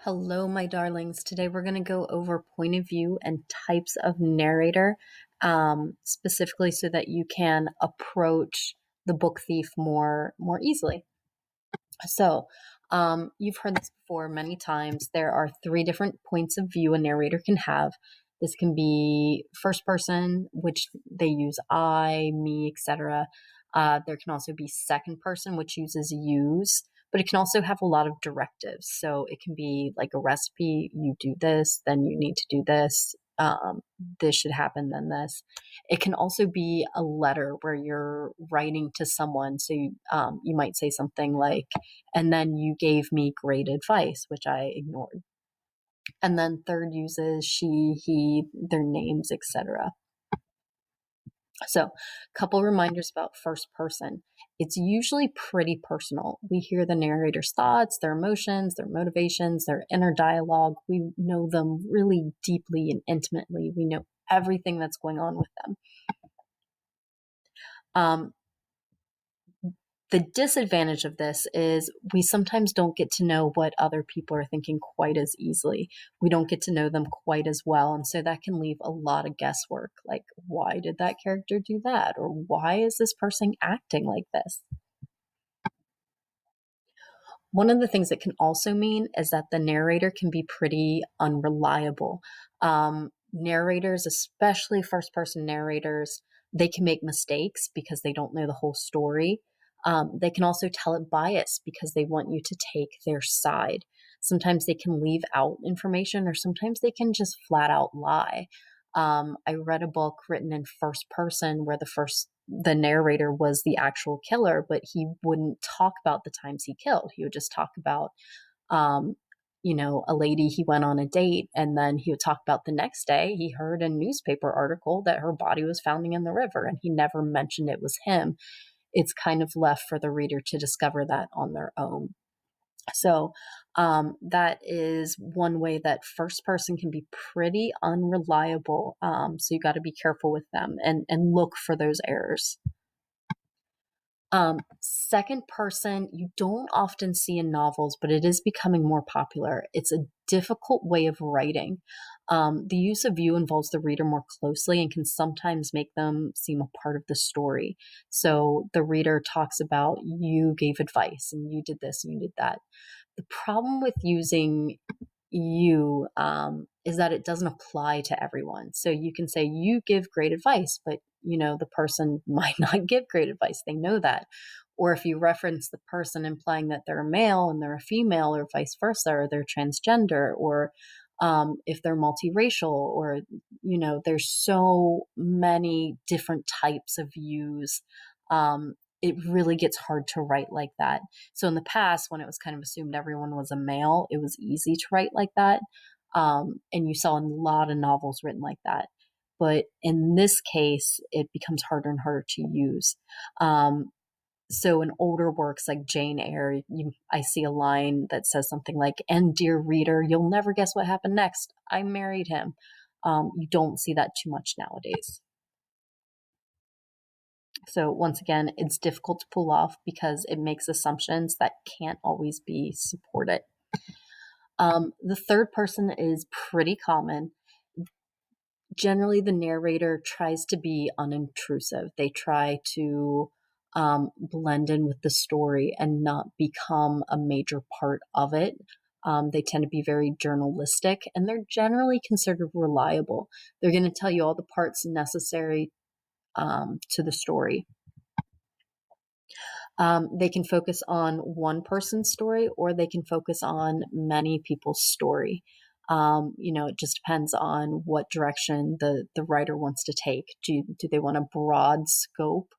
Hello, my darlings. Today we're going to go over point of view and types of narrator, specifically so that you can approach the book thief more easily. So, you've heard this before many times. There are three different points of view a narrator can have. This can be first person, which they use I, me, etc. There can also be second person, which uses use, but it can also have a lot of directives. So it can be like a recipe: you do this, then you need to do this. This should happen, then this. It can also be a letter where you're writing to someone. So you might say something like, and then you gave me great advice, which I ignored. And then third uses she, he, their names, etc. So, a couple reminders about first person. It's usually pretty personal. We hear the narrator's thoughts, their emotions, their motivations, their inner dialogue. We know them really deeply and intimately. We know everything that's going on with them. The disadvantage of this is we sometimes don't get to know what other people are thinking quite as easily. We don't get to know them quite as well. And so that can leave a lot of guesswork. Like, why did that character do that? Or why is this person acting like this? One of the things it can also mean is that the narrator can be pretty unreliable. Narrators, especially first person narrators, they can make mistakes because they don't know the whole story. They can also tell it biased because they want you to take their side. Sometimes they can leave out information, or sometimes they can just flat out lie. I read a book written in first person where the narrator was the actual killer, but he wouldn't talk about the times he killed. He would just talk about, a lady he went on a date, and then he would talk about the next day he heard a newspaper article that her body was found in the river, and he never mentioned it was him. It's kind of left for the reader to discover that on their own. So that is one way that first person can be pretty unreliable. So you got to be careful with them and look for those errors. Second person, you don't often see in novels, but it is becoming more popular. It's a difficult way of writing. The use of you involves the reader more closely and can sometimes make them seem a part of the story. So the reader talks about, you gave advice and you did this and you did that. The problem with using you is that it doesn't apply to everyone. So you can say you give great advice, but the person might not give great advice. They know that. Or if you reference the person implying that they're a male and they're a female, or vice versa, or they're transgender, or if they're multiracial, or there's so many different types of views. It really gets hard to write like that. So in the past, when it was kind of assumed everyone was a male, it was easy to write like that. And you saw a lot of novels written like that. But in this case, it becomes harder and harder to use. So in older works like Jane Eyre, I see a line that says something like, "And dear reader, you'll never guess what happened next. I married him." You don't see that too much nowadays. So once again, it's difficult to pull off because it makes assumptions that can't always be supported. The third person is pretty common. Generally, the narrator tries to be unintrusive. They try to blend in with the story and not become a major part of it. They tend to be very journalistic, and they're generally considered reliable. They're going to tell you all the parts necessary to the story. They can focus on one person's story, or they can focus on many people's story. It just depends on what direction the writer wants to take. Do they want a broad scope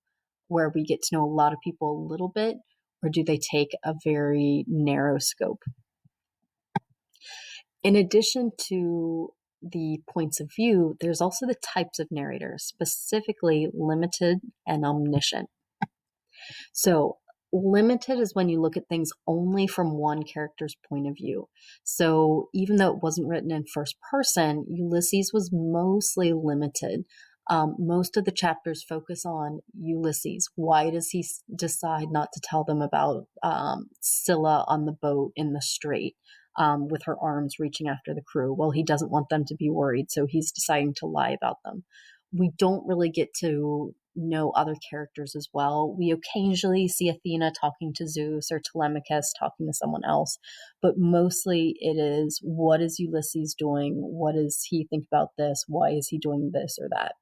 where we get to know a lot of people a little bit, or do they take a very narrow scope? In addition to the points of view, there's also the types of narrators, specifically limited and omniscient. So limited is when you look at things only from one character's point of view. So even though it wasn't written in first person, Ulysses was mostly limited. Most of the chapters focus on Ulysses. Why does he decide not to tell them about Scylla on the boat in the strait? with her arms reaching after the crew. Well, he doesn't want them to be worried, so he's deciding to lie about them. We don't really get to know other characters as well. We occasionally see Athena talking to Zeus or Telemachus talking to someone else, but mostly it is, what is Ulysses doing? What does he think about this? Why is he doing this or that?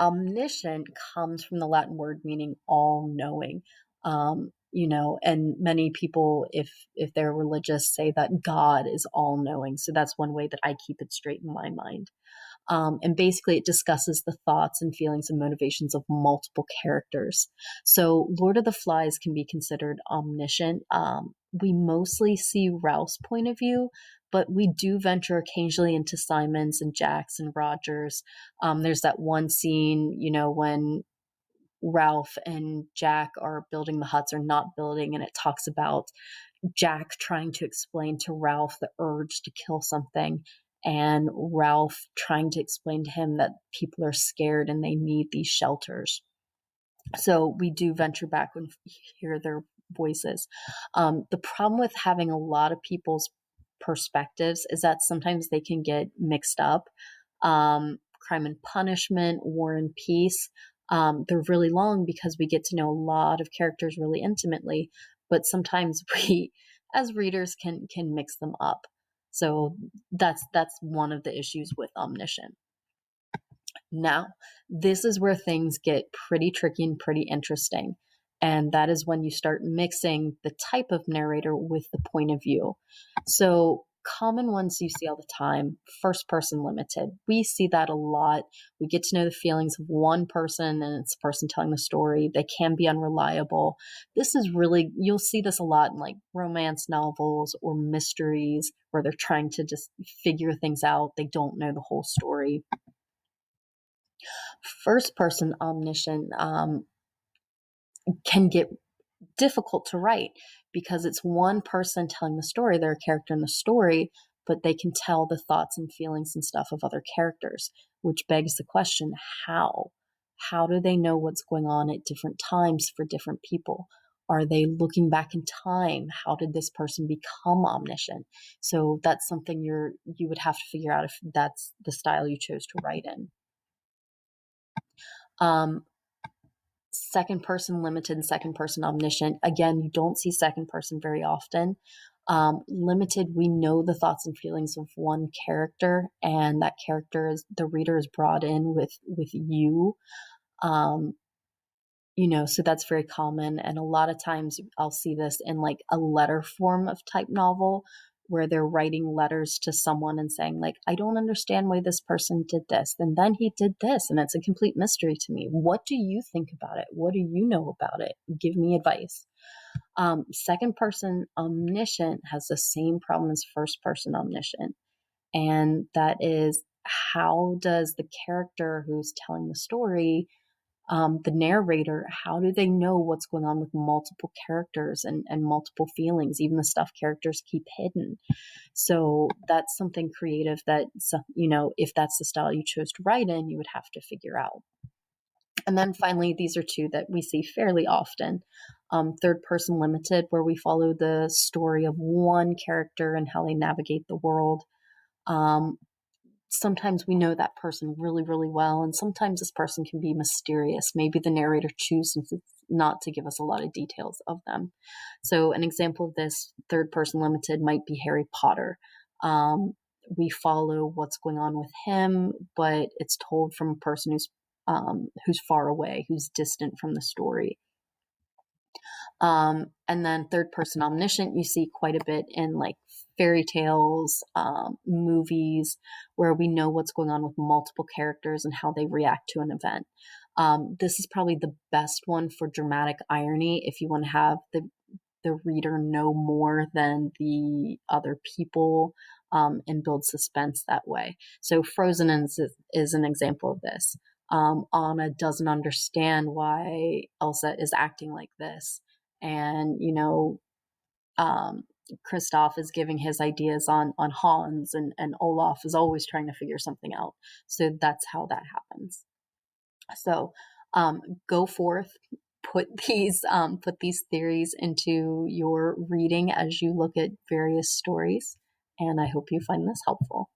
Omniscient comes from the Latin word meaning all-knowing. And many people, if they're religious, say that God is all-knowing. So that's one way that I keep it straight in my mind. And basically, it discusses the thoughts and feelings and motivations of multiple characters. So, Lord of the Flies can be considered omniscient. We mostly see Ralph's point of view, but we do venture occasionally into Simon's and Jack's and Roger's. There's that one scene, when Ralph and Jack are building the huts or not building, and it talks about Jack trying to explain to Ralph the urge to kill something, and Ralph trying to explain to him that people are scared and they need these shelters. So we do venture back and hear their voices. The problem with having a lot of people's perspectives is that sometimes they can get mixed up. Crime and Punishment, War and Peace, they're really long because we get to know a lot of characters really intimately, but sometimes we, as readers, can mix them up. So that's one of the issues with Omniscient. Now, this is where things get pretty tricky and pretty interesting. And that is when you start mixing the type of narrator with the point of view. So, common ones you see all the time, first person limited. We see that a lot. We get to know the feelings of one person, and it's the person telling the story. They can be unreliable. This is really, you'll see this a lot in like romance novels or mysteries where they're trying to just figure things out. They don't know the whole story. First person omniscient can get difficult to write because it's one person telling the story. They're a character in the story, but they can tell the thoughts and feelings and stuff of other characters, which begs the question, how? How do they know what's going on at different times for different people? Are they looking back in time? How did this person become omniscient? So that's something you would have to figure out if that's the style you chose to write in. Second person limited and second person omniscient. Again, you don't see second person very often. Limited, we know the thoughts and feelings of one character, and that character is, the reader is brought in with you. So that's very common. And a lot of times I'll see this in like a letter form of type novel where they're writing letters to someone and saying like, I don't understand why this person did this. And then he did this. And it's a complete mystery to me. What do you think about it? What do you know about it? Give me advice. Second person omniscient has the same problem as first person omniscient. And that is, how does the character who's telling the story, the narrator, how do they know what's going on with multiple characters and multiple feelings, even the stuff characters keep hidden? So that's something creative that, if that's the style you chose to write in, you would have to figure out. And then finally, these are two that we see fairly often. Third person limited, where we follow the story of one character and how they navigate the world. Sometimes we know that person really, really well, and sometimes this person can be mysterious. Maybe the narrator chooses not to give us a lot of details of them. So an example of this third person limited might be Harry Potter. We follow what's going on with him, but it's told from a person who's far away, who's distant from the story. And then third person omniscient, you see quite a bit in like fairy tales, movies, where we know what's going on with multiple characters and how they react to an event. This is probably the best one for dramatic irony if you want to have the reader know more than the other people, and build suspense that way. So Frozen is an example of this. Anna doesn't understand why Elsa is acting like this. And, Kristoff is giving his ideas on Hans, and Olaf is always trying to figure something out. So that's how that happens. So go forth, put these theories into your reading as you look at various stories. And I hope you find this helpful.